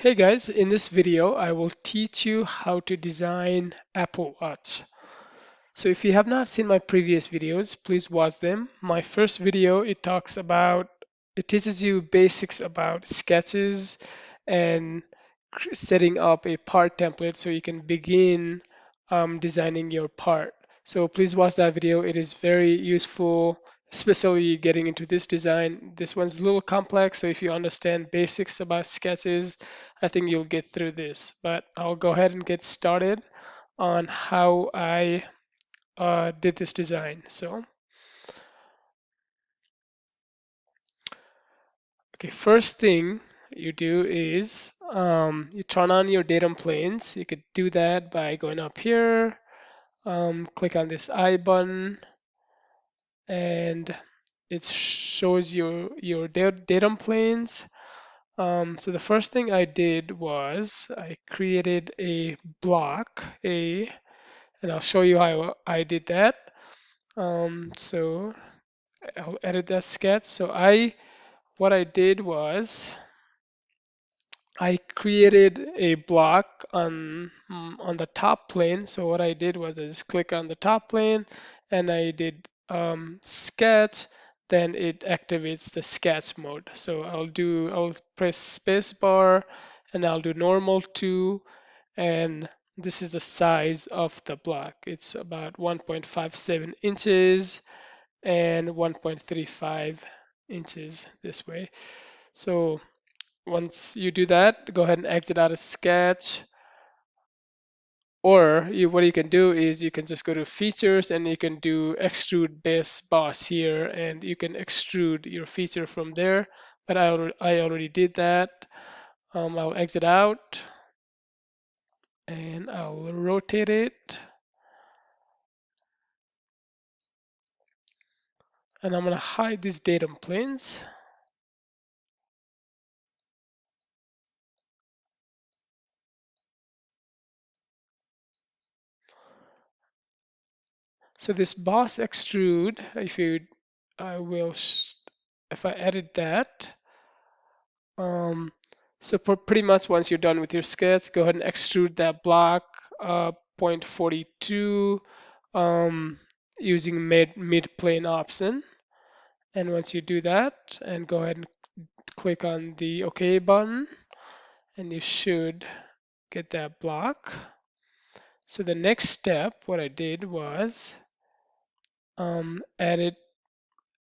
Hey guys, in this video I will teach you how to design Apple Watch. So if you have not seen my previous videos, please watch them. My first video, it teaches you basics about sketches and setting up a part template so you can begin designing your part. So please watch that video. It is very useful, especially getting into this design. This one's a little complex, so if you understand basics about sketches, I think you'll get through this. But I'll go ahead and get started on how I did this design. So, okay, first thing you do is you turn on your datum planes. You could do that by going up here, click on this I button, and it shows your datum planes. So the first thing I did was I created a block, and I'll show you how I did that. So I'll edit that sketch. So what I did was I created a block on the top plane. So what I did was I just click on the top plane and I did sketch, then it activates the sketch mode. So I'll press space bar and I'll do normal 2, and this is the size of the block. It's about 1.57 inches and 1.35 inches this way. So once you do that, go ahead and exit out of Sketch. Or what you can do is you can just go to Features and you can do Extrude Base Boss here, and you can extrude your feature from there. But I already did that. I'll exit out and I'll rotate it. And I'm going to hide these datum planes. So this boss extrude, if I edit that, so pretty much once you're done with your sketch, go ahead and extrude that block 0.42 using mid plane option. And once you do that, and go ahead and click on the OK button, and you should get that block. So the next step, what I did was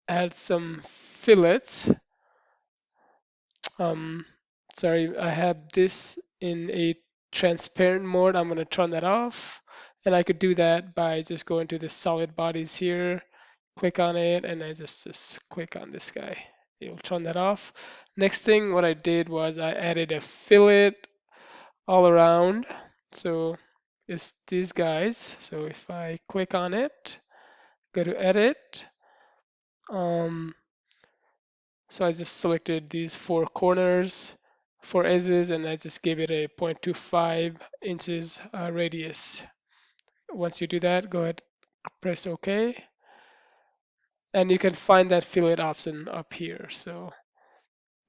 add some fillets. Um, sorry, I have this in a transparent mode. I'm going to turn that off. And I could do that by just going to the solid bodies here, click on it, and I just click on this guy. It'll turn that off. Next thing, what I did was I added a fillet all around. So it's these guys. So if I click on it, go to edit, um, so I just selected these 4 corners, 4 edges, and I just gave it a 0.25 inches radius. Once you do that, go ahead, press OK. And you can find that fillet option up here. So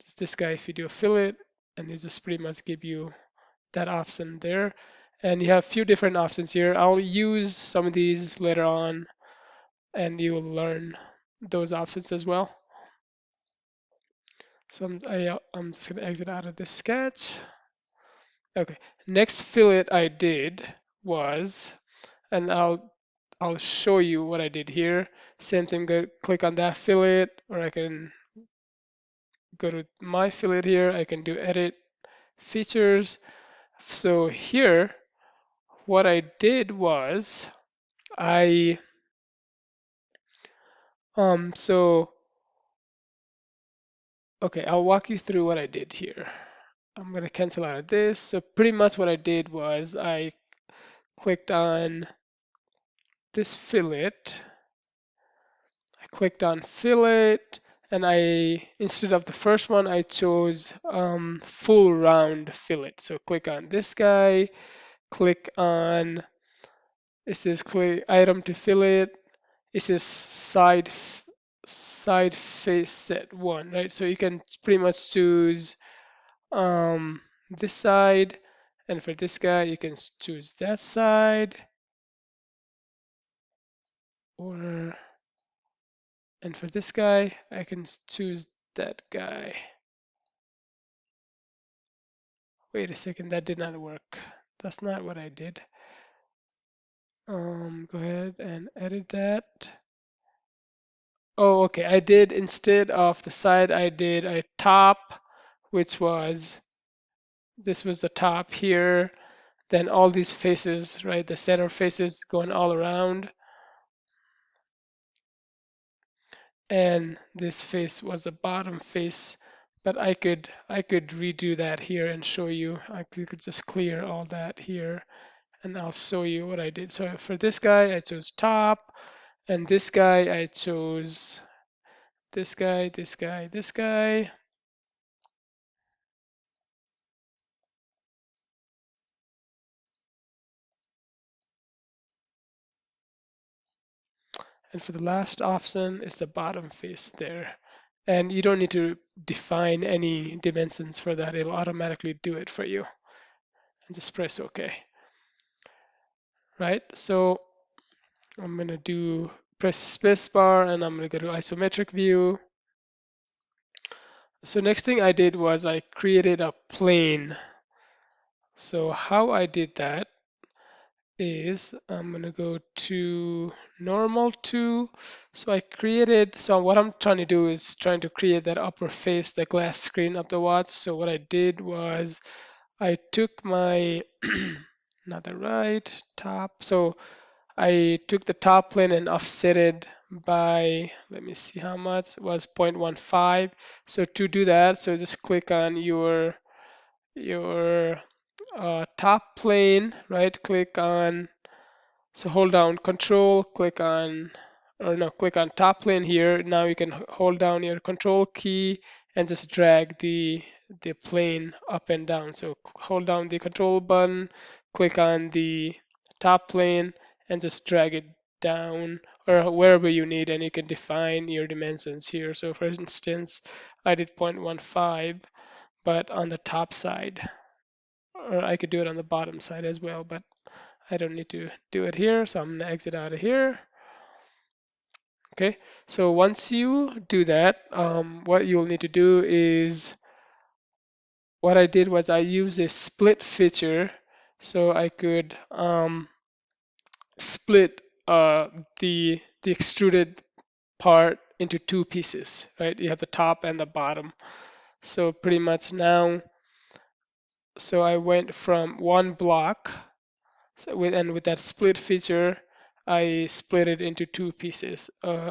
just this guy, if you do a fillet, and it just pretty much give you that option there. And you have a few different options here. I'll use some of these later on, and you will learn those options as well. So I'm just going to exit out of this sketch. Okay, next fillet I did was, and I'll show you what I did here. Same thing, click on that fillet, or I can go to my fillet here. I can do edit features. So here, what I did was I so okay, I'll walk you through what I did here. I'm gonna cancel out of this. So pretty much what I did was I clicked on this fillet. I clicked on fillet, and instead of the first one, I chose full round fillet. So click on this guy, click on, it says click item to fillet. It says side face set 1, right? So you can pretty much choose this side. And for this guy, you can choose that side. Or, and for this guy, I can choose that guy. Wait a second, that did not work. That's not what I did. Go ahead and edit that. Oh, okay. I did, instead of the side, I did a top, which was, this was the top here. Then all these faces, right? The center faces going all around. And this face was the bottom face. But I could redo that here and show you. I could just clear all that here and I'll show you what I did. So for this guy, I chose top, and this guy, I chose this guy, this guy, this guy. And for the last option is the bottom face there. And you don't need to define any dimensions for that. It'll automatically do it for you. And just press OK. Right? So I'm going to press spacebar and I'm going to go to isometric view. So next thing I did was I created a plane. So how I did that is I'm going to go to normal to. So what I'm trying to do is trying to create that upper face, the glass screen of the watch. So what I did was I took my, not the right, top. So I took the top plane and offset it by, let me see how much, it was 0.15. So to do that, so just click on your top plane, right click on, so hold down control, click on, or no, click on top plane here. Now you can hold down your control key and just drag the plane up and down. So hold down the control button, click on the top plane and just drag it down or wherever you need, and you can define your dimensions here. So for instance, I did 0.15, but on the top side, or I could do it on the bottom side as well, but I don't need to do it here, so I'm gonna exit out of here. Okay, so once you do that, what you'll need to do is, what I did was I used a split feature, so I could split the extruded part into two pieces, right? You have the top and the bottom. So pretty much now, so I went from one block. So with that split feature, I split it into two pieces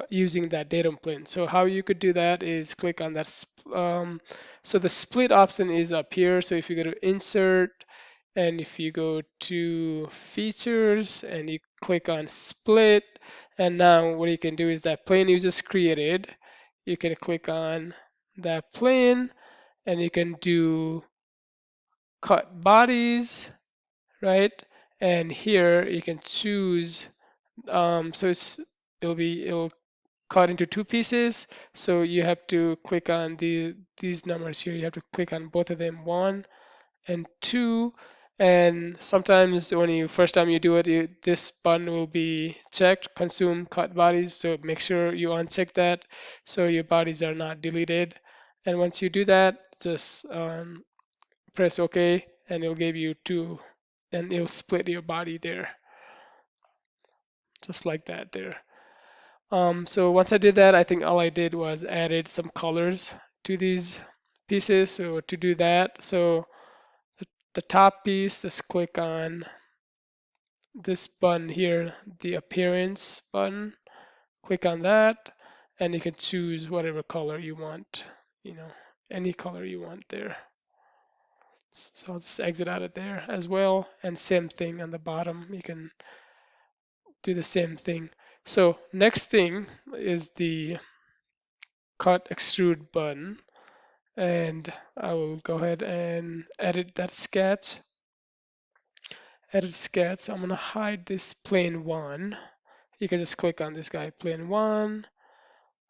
using that datum plane. So how you could do that is click on that. So the split option is up here. So if you go to Insert, and if you go to Features, and you click on Split, and now what you can do is that plane you just created, you can click on that plane, and you can do cut bodies, right? And here you can choose, so it'll cut into two pieces. So you have to click on these numbers here. You have to click on both of them, 1 and 2. And sometimes when you first time you do it, this button will be checked, consume cut bodies. So make sure you uncheck that so your bodies are not deleted. And once you do that, just press OK, and it'll give you two, and it'll split your body there, just like that there. So once I did that, I think all I did was added some colors to these pieces. So to do that, so the top piece, just click on this button here, the appearance button, click on that, and you can choose whatever color you want, you know, any color you want there. So I'll just exit out of there as well. And same thing on the bottom, you can do the same thing. So next thing is the cut extrude button. And I will go ahead and edit that sketch. Edit sketch, I'm gonna hide this plane 1. You can just click on this guy, plane 1,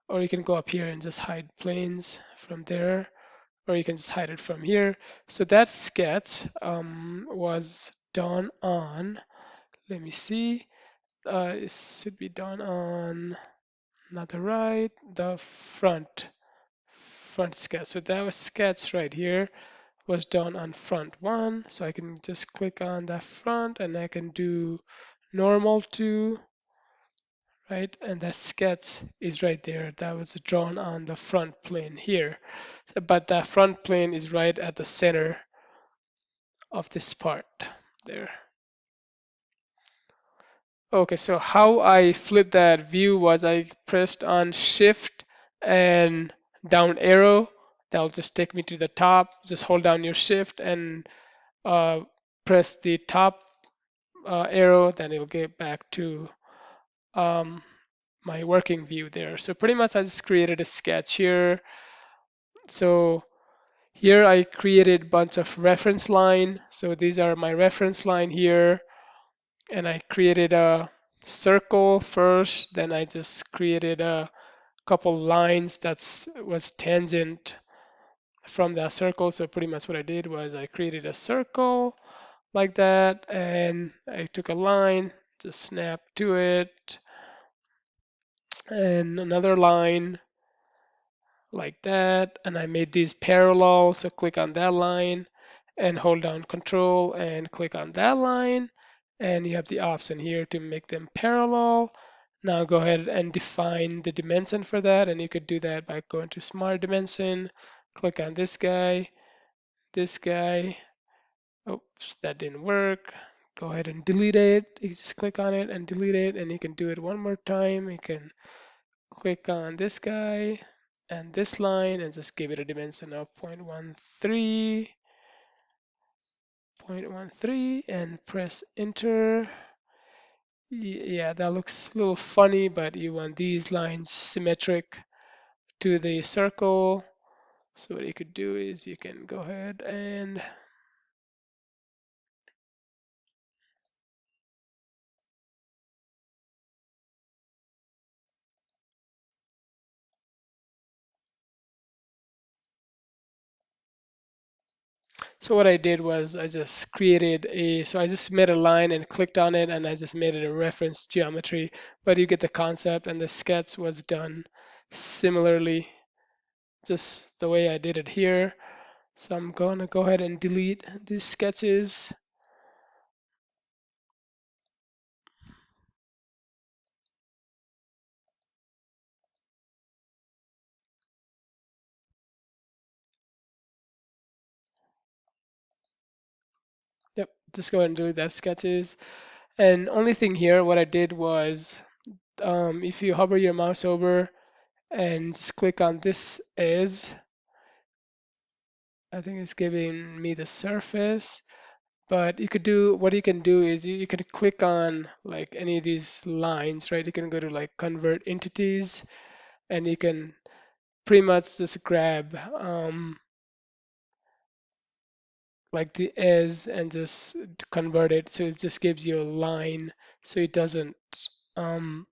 or you can go up here and just hide planes from there. or you can just hide it from here. So that sketch was done on, let me see, it should be done on not the right, the front sketch. So that was sketch right here was done on front one. So I can just click on that front and I can do normal to, right? And that sketch is right there. That was drawn on the front plane here. But that front plane is right at the center of this part there. Okay, so how I flipped that view was I pressed on shift and down arrow. That'll just take me to the top. Just hold down your shift and uh, press the top arrow, then it'll get back to um, my working view there. So pretty much I just created a sketch here. So here I created a bunch of reference line. So these are my reference line here. And I created a circle first. Then I just created a couple lines that was tangent from that circle. So pretty much what I did was I created a circle like that. And I took a line, just snap to it. And another line like that, and I made these parallel, so click on that line and hold down control and click on that line, and you have the option here to make them parallel. Now go ahead and define the dimension for that, and you could do that by going to smart dimension, click on this guy, oops, that didn't work. Go ahead and delete it. You just click on it and delete it, and you can do it one more time. You can click on this guy and this line and just give it a dimension of 0.13 and press enter. Yeah, that looks a little funny, but you want these lines symmetric to the circle. So what you could do is you can go ahead and so what I did was I just created so I just made a line and clicked on it and I just made it a reference geometry, but you get the concept, and the sketch was done similarly, just the way I did it here. So I'm going to go ahead and delete these sketches. Yep, just go ahead and delete that sketches. And only thing here, what I did was, if you hover your mouse over and just click on this edge, I think it's giving me the surface. But you could do, what you can do is you can click on like any of these lines, right? You can go to like convert entities, and you can pretty much just grab like the is and just convert it, so it just gives you a line, so it doesn't um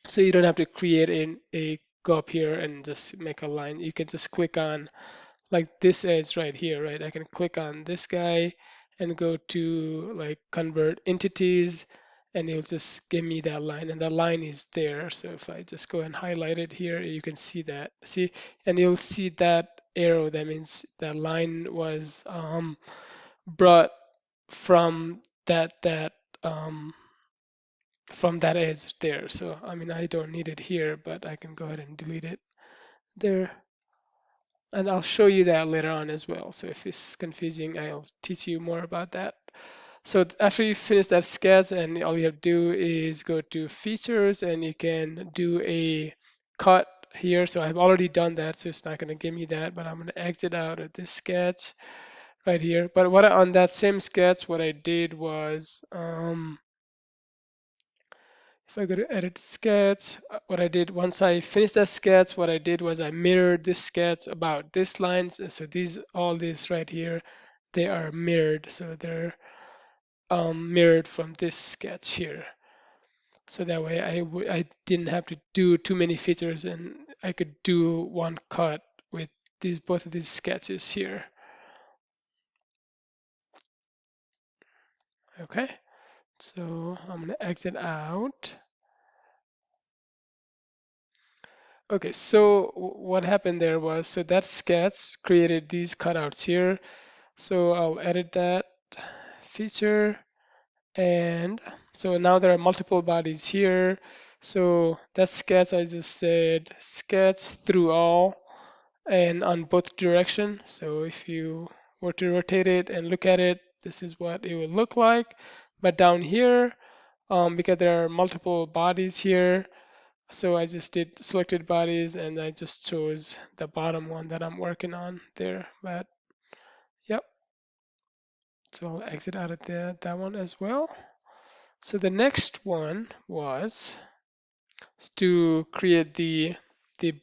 so you don't have to create a go up here and just make a line. You can just click on like this edge right here, right? I can click on this guy and go to like convert entities, and it'll just give me that line, and that line is there. So if I just go and highlight it here, you can see that, see, and you'll see that arrow. That means that line was brought from um, that edge there. So I mean, I don't need it here, but I can go ahead and delete it there. And I'll show you that later on as well. So if it's confusing, I'll teach you more about that. So after you finish that sketch, and all you have to do is go to features, and you can do a cut here. So I've already done that, so it's not going to give me that, but I'm going to exit out of this sketch right here. But on that same sketch, what I did was, if I go to edit sketch, what I did once I finished that sketch, what I did was I mirrored this sketch about this lines. So all these right here, they are mirrored. So they're mirrored from this sketch here. So that way I didn't have to do too many features, and I could do one cut with these both of these sketches here. Okay, so I'm gonna exit out. Okay, so what happened there was, so that sketch created these cutouts here. So I'll edit that feature. And so now there are multiple bodies here. So that sketch, I just said sketch through all and on both direction. So if you were to rotate it and look at it, this is what it would look like. But down here, because there are multiple bodies here, so I just did selected bodies and I just chose the bottom one that I'm working on there. But yep, so I'll exit out of that one as well. So the next one was to create the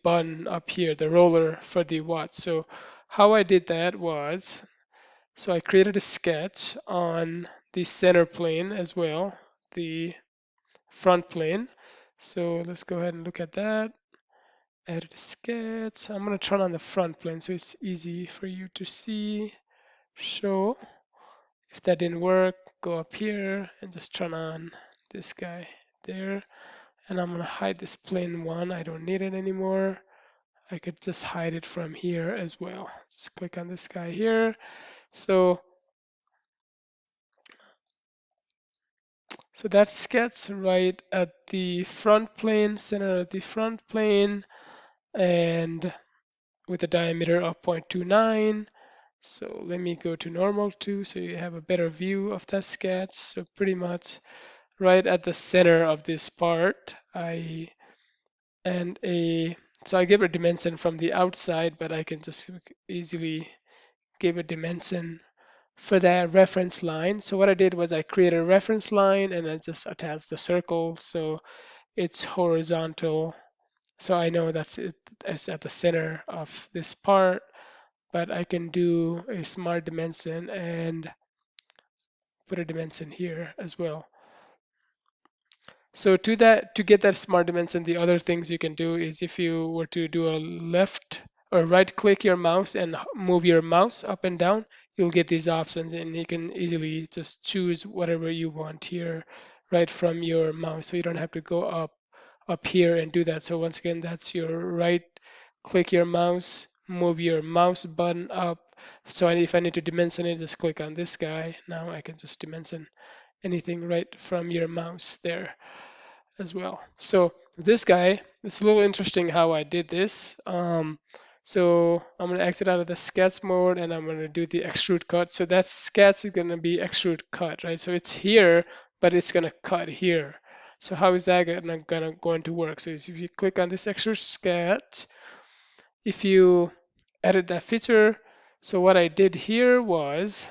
button up here, the roller for the watch. So how I did that was, so I created a sketch on the center plane as well, the front plane. So let's go ahead and look at that. Edit a sketch. I'm going to turn on the front plane so it's easy for you to see. Show. If that didn't work, go up here and just turn on this guy there. And I'm going to hide this plane one. I don't need it anymore. I could just hide it from here as well. Just click on this guy here. So that's sketch right at the front plane, center of the front plane, and with a diameter of 0.29. So let me go to normal too, so you have a better view of that sketch. So pretty much right at the center of this part, and a so I give a dimension from the outside, but I can just easily give a dimension for that reference line. So what I did was I created a reference line and I just attached the circle so it's horizontal. So I know it's at the center of this part, but I can do a smart dimension and put a dimension here as well. So to get that smart dimension, the other things you can do is if you were to do a left or right click your mouse and move your mouse up and down, you'll get these options and you can easily just choose whatever you want here right from your mouse. So you don't have to go up here and do that. So once again, that's your right click your mouse, move your mouse button up. So if I need to dimension it, just click on this guy. Now I can just dimension anything right from your mouse there as well. So this guy, it's a little interesting how I did this. So I'm going to exit out of the sketch mode and I'm going to do the extrude cut. So that sketch is going to be extrude cut, right? So it's here, but it's going to cut here. So how is that going to work? So if you click on this extrude sketch, if you edit that feature, so what I did here was,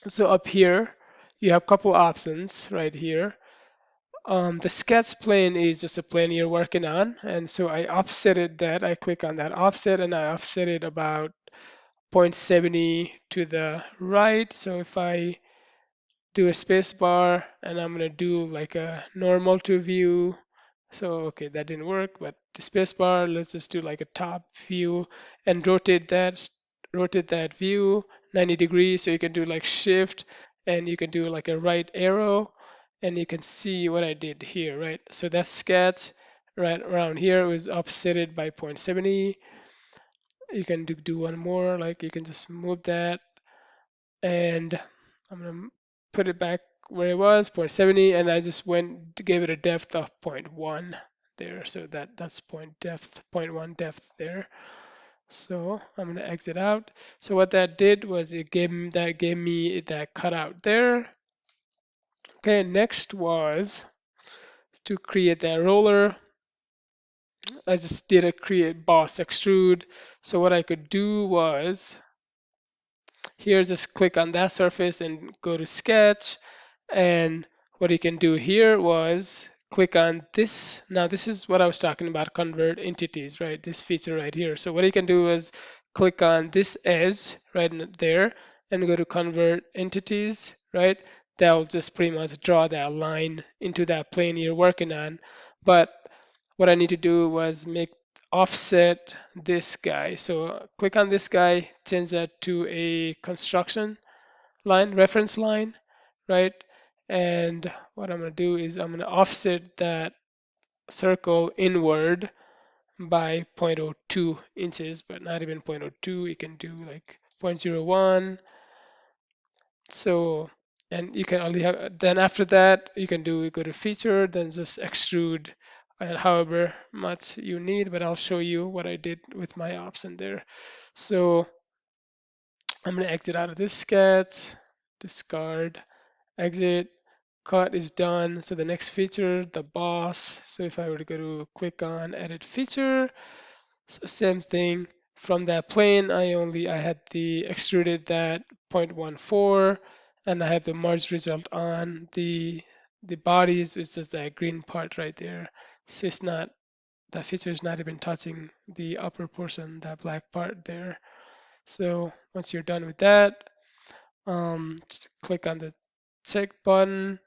so up here, you have a couple options right here. The sketch plane is just a plane you're working on. And so I offsetted that. I click on that offset and I offset it about 0.70 to the right. So if I do a space bar and I'm going to do like a normal to view. So, okay, that didn't work, but the space bar, let's just do like a top view and rotate that view 90 degrees. So you can do like shift and you can do like a right arrow and you can see what I did here, right? So that sketch right around here was offsetted by 0.70. You can do one more, like you can just move that and I'm gonna put it back where it was, 0.70, and I just went to give it a depth of 0.1 there. So that's point depth, 0.1 depth there. So I'm gonna exit out. So what that did was it gave me that cutout there. Okay, next was to create that roller. I just did a create boss extrude. So what I could do was here, just click on that surface and go to sketch. And what you can do here was click on this. Now, this is what I was talking about, convert entities, right? This feature right here. So what you can do is click on this edge right there and go to convert entities, right? That will just pretty much draw that line into that plane you're working on. But what I need to do was make offset this guy. So click on this guy, change that to a construction line, reference line, right? And what I'm going to do is I'm going to offset that circle inward by 0.02 inches, but not even 0.02. You can do like 0.01. So, and you can only have, then after that, you can go to feature, then just extrude and however much you need, but I'll show you what I did with my option there. So I'm going to exit out of this sketch, discard, exit, cut is done. So the next feature, the boss. So if I were to go to click on edit feature, so same thing. From that plane, I had the extruded that 0.14, and I have the merge result on the bodies, which is that green part right there. So it's not, that feature is not even touching the upper portion, that black part there. So once you're done with that, just click on the check button.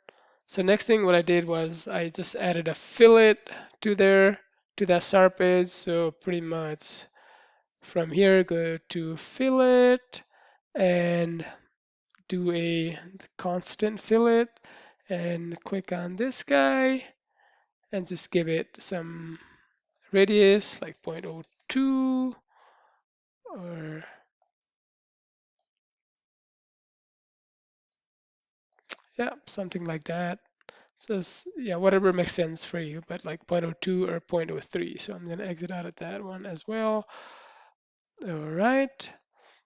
So next thing what I did was I just added a fillet to there, to that sharp edge. So pretty much from here, go to fillet and do a constant fillet and click on this guy and just give it some radius like 0.02 or yeah, something like that. So yeah, whatever makes sense for you, but like 0.02 or 0.03. So I'm going to exit out of that one as well. All right.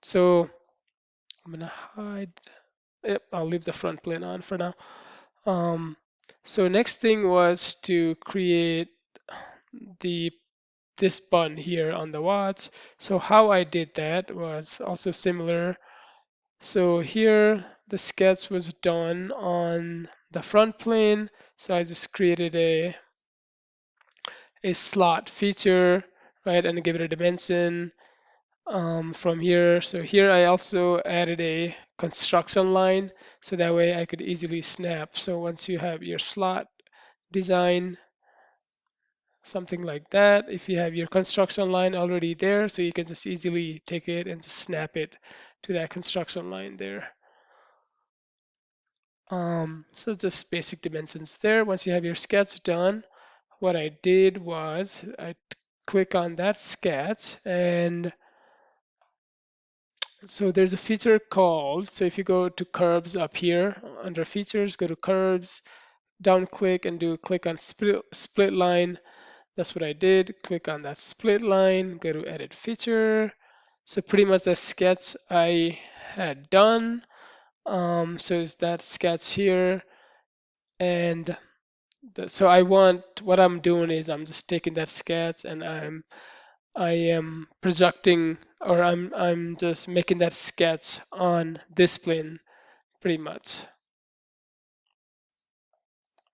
So I'm going to hide. Yep, I'll leave the front plane on for now. Um, so next thing was to create the this button here on the watch. So how I did that was also similar. So here the sketch was done on the front plane. So I just created a slot feature, right, and give it a dimension from here. So here I also added a construction line, so that way I could easily snap. So once you have your slot design, something like that, if you have your construction line already there, so you can just easily take it and just snap it to that construction line there. So just basic dimensions there. Once you have your sketch done, what I did was I click on that sketch, and so there's a feature called, so if you go to curves up here under features, go to curves, down click and do click on split line. That's what I did. Click on that split line, go to edit feature. So pretty much the sketch I had done. So it's that sketch here. And so what I'm doing is I'm just taking that sketch and I am projecting, or I'm just making that sketch on this plane pretty much,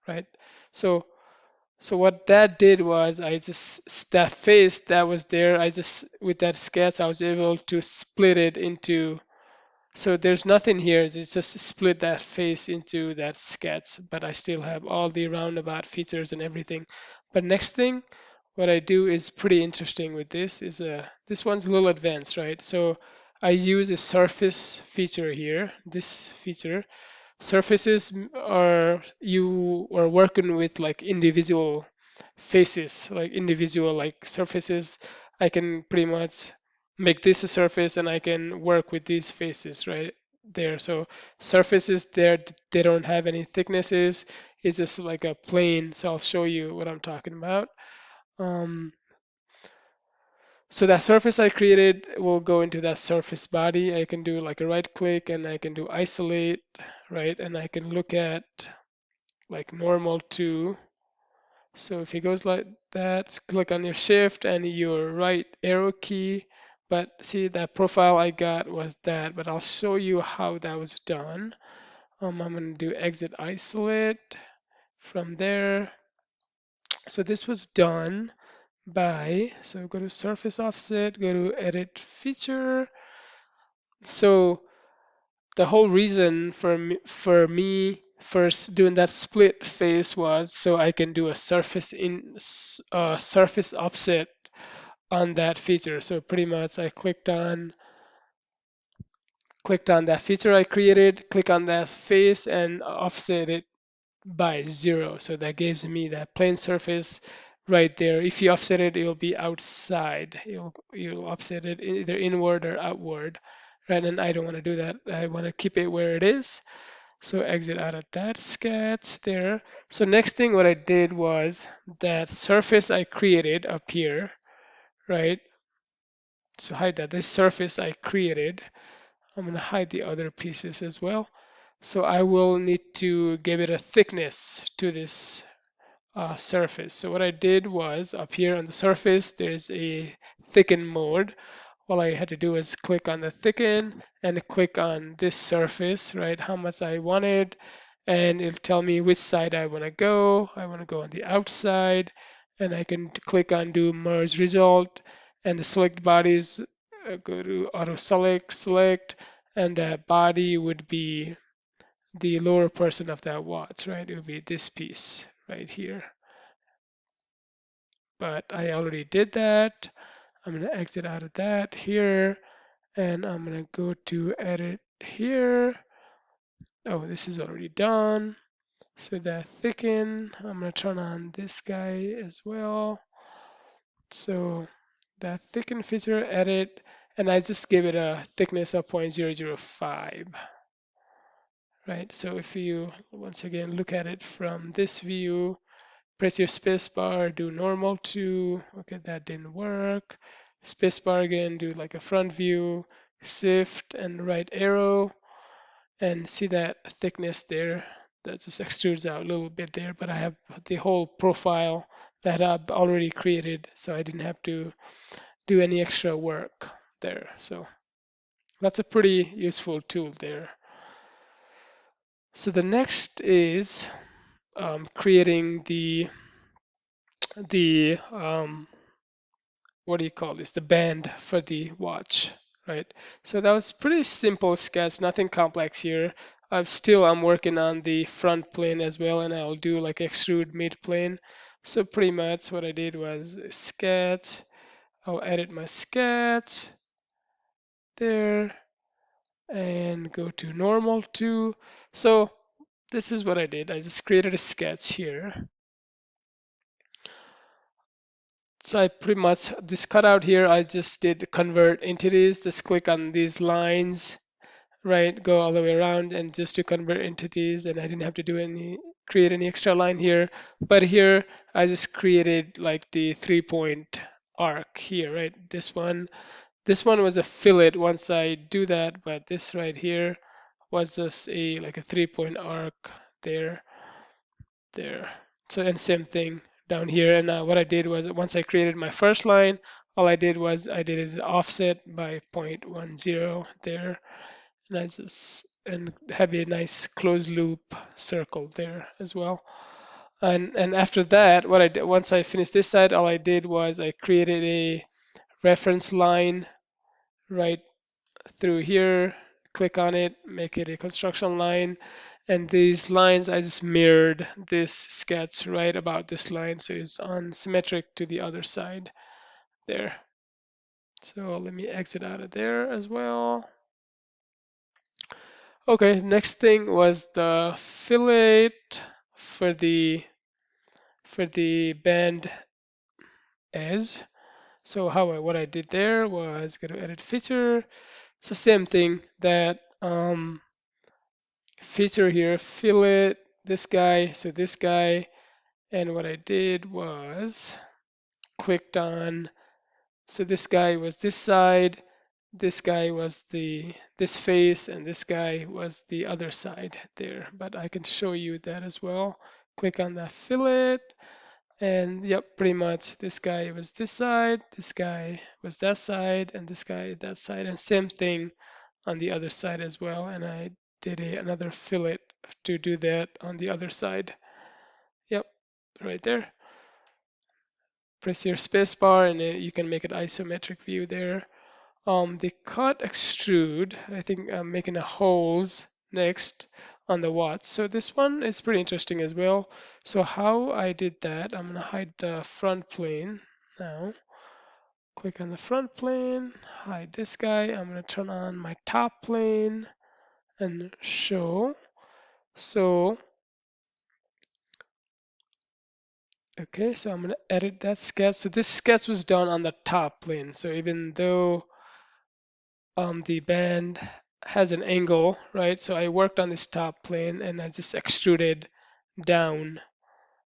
right? So what that did was that face that was there, I just, with that sketch, I was able to split it into, so there's nothing here, it's just split that face into that sketch, but I still have all the roundabout features and everything. But next thing, what I do is pretty interesting with this is this one's a little advanced, right? So I use a surface feature here, this feature. Surfaces are, you are working with like individual faces, like individual like surfaces. I can pretty much make this a surface and I can work with these faces right there. So surfaces there, they don't have any thicknesses. It's just like a plane. So I'll show you what I'm talking about. Um, so that surface I created will go into that surface body. I can do like a right click and I can do isolate, right? And I can look at like normal to. So if it goes like that, click on your shift and your right arrow key. But see, that profile I got was that, but I'll show you how that was done. I'm going to do exit isolate from there. So this was done by, so go to surface offset, go to edit feature. So the whole reason for me first doing that split face was so I can do a surface offset on that feature. So pretty much I clicked on that feature I created, click on that face and offset it by 0. So that gives me that plane surface right there. If you offset it, it'll be outside. You'll offset it either inward or outward. Right, and I don't want to do that. I want to keep it where it is. So exit out of that sketch there. So next thing what I did was that surface I created up here, right? So hide that. This surface I created. I'm going to hide the other pieces as well. So I will need to give it a thickness to this surface. So what I did was up here on the surface, there's a thicken mode. All I had to do was click on the thicken and click on this surface, right? How much I wanted, and it'll tell me which side I want to go. I want to go on the outside, and I can click on do merge result, and the select bodies go to auto select, and that body would be the lower portion of that watch, right? It would be this piece right here. But I already did that. I'm going to exit out of that here, and I'm going to go to edit here. Oh, this is already done. So that thicken, I'm going to turn on this guy as well. So that thicken feature, edit, and I just give it a thickness of 0.005. Right, so if you once again look at it from this view, press your space bar, do normal to, okay, that didn't work. Space bar again, do like a front view, shift and right arrow, and see that thickness there. That just extrudes out a little bit there, but I have the whole profile that I've already created, so I didn't have to do any extra work there. So that's a pretty useful tool there. So the next is creating the what do you call this? The band for the watch, right? So that was pretty simple sketch, nothing complex here. I'm working on the front plane as well, and I'll do like extrude mid plane. So pretty much what I did was sketch. I'll edit my sketch there and go to normal to. So this is what I did. I just created a sketch here. So I pretty much, this cutout here, I just did convert entities, just click on these lines, right, go all the way around and just to convert entities, and I didn't have to create any extra line here. But here, I just created like the 3-point arc here, right? This one was a fillet once I do that, but this right here was just like a 3-point arc there. So and same thing down here. And what I did was once I created my first line, all I did was I did it offset by 0.10 there, and I just and have a nice closed loop circle there as well. And after that, what I did once I finished this side, all I did was I created a reference line right through here, click on it, make it a construction line. And these lines, I just mirrored this sketch right about this line, so it's on symmetric to the other side there. So let me exit out of there as well. Okay, next thing was the fillet for the band edge. So what I did there was go to edit feature. So same thing that feature here, fillet this guy, so this guy, and what I did was clicked on, so this guy was this side, this guy was this face, and this guy was the other side there, but I can show you that as well. Click on that fillet, and yep, pretty much this guy was this side, this guy was that side, and this guy that side, and same thing on the other side as well. And I did another fillet to do that on the other side. Yep, right there. Press your space bar and you can make an isometric view there. The cut extrude, I think I'm making a holes next on the watch. So this one is pretty interesting as well. So how I did that, I'm gonna hide the front plane now. Click on the front plane, hide this guy. I'm going to turn on my top plane and show. So, okay, so I'm going to edit that sketch. So this sketch was done on the top plane. So even though the band has an angle, right? So I worked on this top plane and I just extruded down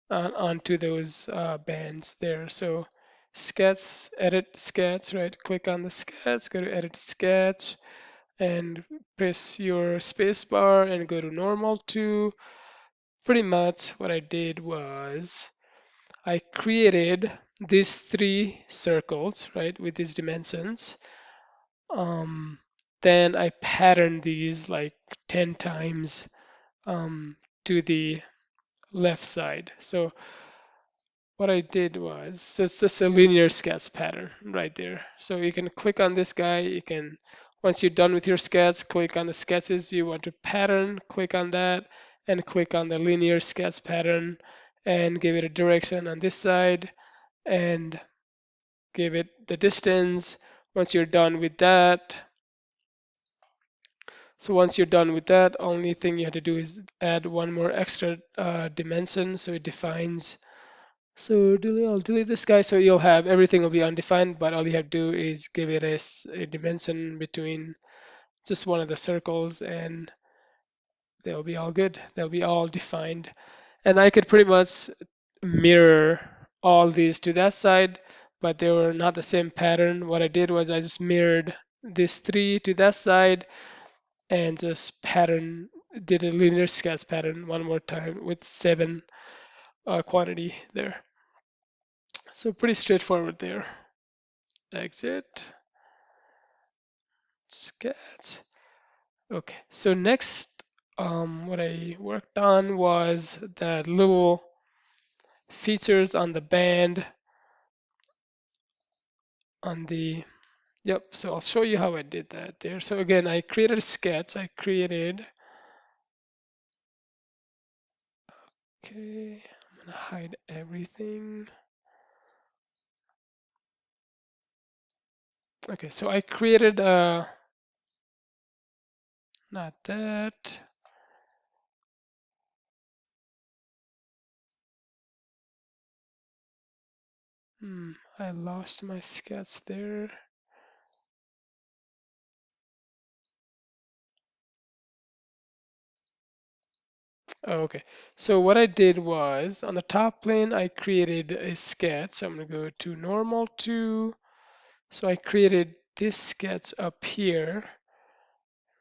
onto those bands there. So sketch, edit sketch, right? Click on the sketch, go to edit sketch, and press your space bar and go to normal to. Pretty much what I did was I created these three circles, right, with these dimensions. Um, then I patterned these like 10 times to the left side. So what I did was, so it's just a linear sketch pattern right there. So you can click on this guy, you can, once you're done with your sketch, click on the sketches you want to pattern, click on that, and click on the linear sketch pattern, and give it a direction on this side, and give it the distance. Once you're done with that, so once you're done with that, only thing you have to do is add one more extra dimension, so it defines. So I'll delete this guy, so you'll have everything will be undefined, but all you have to do is give it a dimension between just one of the circles, and they'll be all good. They'll be all defined. And I could pretty much mirror all these to that side, but they were not the same pattern. What I did was I just mirrored this three to that side and just did a linear sketch pattern one more time with 7 quantity there. So pretty straightforward there. Exit, sketch. Okay, so next, what I worked on was that little features on the band on the, yep, so I'll show you how I did that there. So again, I created a sketch. Okay, I'm gonna hide everything. Okay, so I created, not that. I lost my sketch there. Oh, okay, so what I did was on the top plane, I created a sketch. So I'm gonna go to normal to, so I created this sketch up here,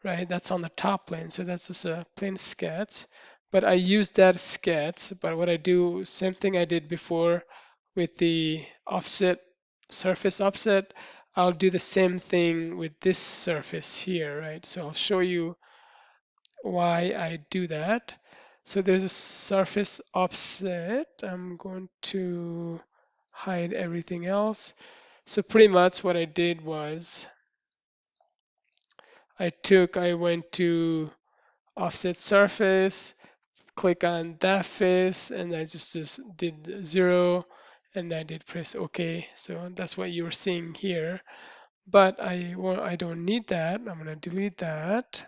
right? That's on the top plane, so that's just a plain sketch. But I use that sketch, but what I do, same thing I did before with the offset, surface offset, I'll do the same thing with this surface here, right? So I'll show you why I do that. So there's a surface offset. I'm going to hide everything else. So pretty much what I did was I went to offset surface, click on that face, and I just did 0, and I did press OK. So that's what you were seeing here. But I don't need that. I'm going to delete that.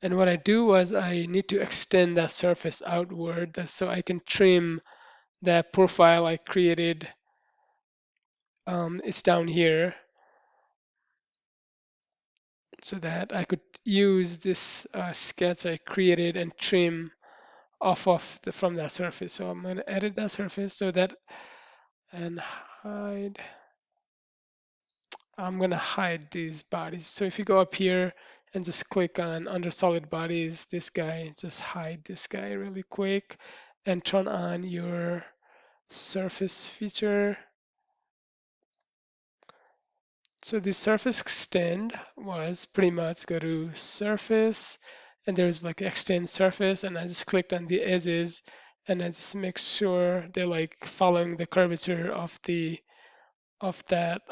And what I do was I need to extend that surface outward so I can trim that profile I created. It's down here so that I could use this sketch I created and trim off of from that surface. So I'm going to edit that surface so that and hide. I'm going to hide these bodies. So if you go up here and just click on under solid bodies, this guy, just hide this guy really quick and turn on your surface feature. So the surface extend was pretty much go to surface and there's like extend surface and I just clicked on the edges and I just make sure they're like following the curvature of that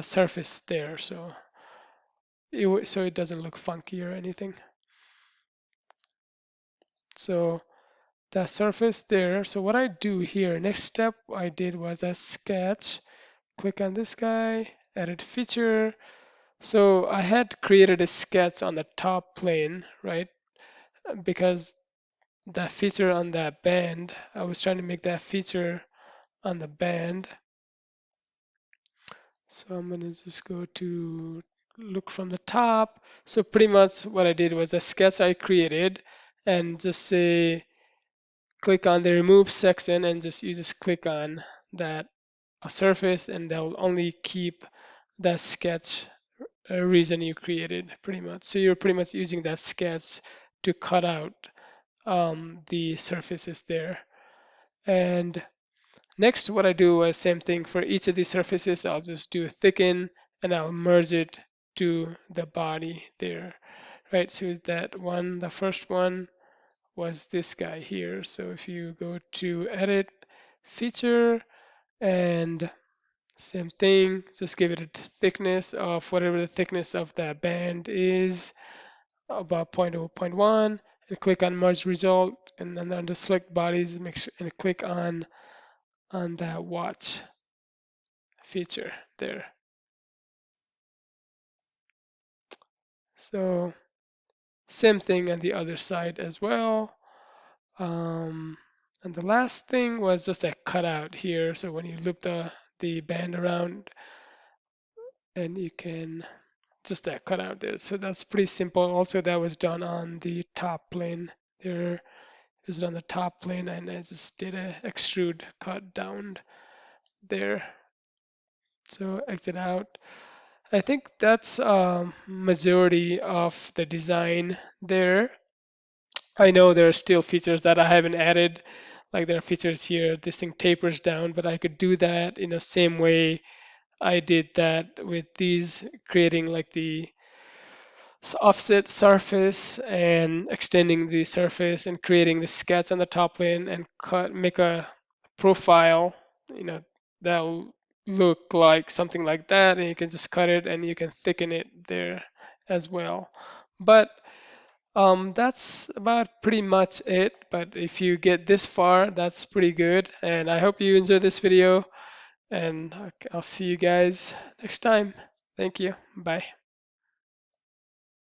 surface there. So so it doesn't look funky or anything. So that surface there. So what I do here, next step I did was a sketch. Click on this guy, edit feature. So I had created a sketch on the top plane, right? Because that feature on that band, I was trying to make that feature on the band. So I'm gonna just go to look from the top. So pretty much what I did was a sketch I created and just say click on the remove section and just you just click on that surface and they'll only keep that sketch reason you created pretty much. So you're pretty much using that sketch to cut out the surfaces there. And next, what I do is same thing for each of these surfaces. I'll just do a thicken and I'll merge it to the body there, right? So that one, the first one was this guy here. So if you go to edit feature and same thing, just give it a thickness of whatever the thickness of that band is, about 0.0, zero point 0.1, and click on merge result, and then under select bodies, make sure and click on that watch feature there. So same thing on the other side as well. Um, and the last thing was just a cutout here. So when you loop the band around and you can just that cutout there. So that's pretty simple. Also, that was done on the top plane. There is on the top plane and I just did a extrude cut down there. So exit out. I think that's majority of the design there. I know there are still features that I haven't added, like there are features here, this thing tapers down, but I could do that in the same way I did that with these, creating like the offset surface and extending the surface and creating the sketch on the top plane and make a profile, you know, that'll look like something like that, and you can just cut it and you can thicken it there as well. But that's about pretty much it. But if you get this far, that's pretty good. And I hope you enjoyed this video, and I'll see you guys next time. Thank you. Bye.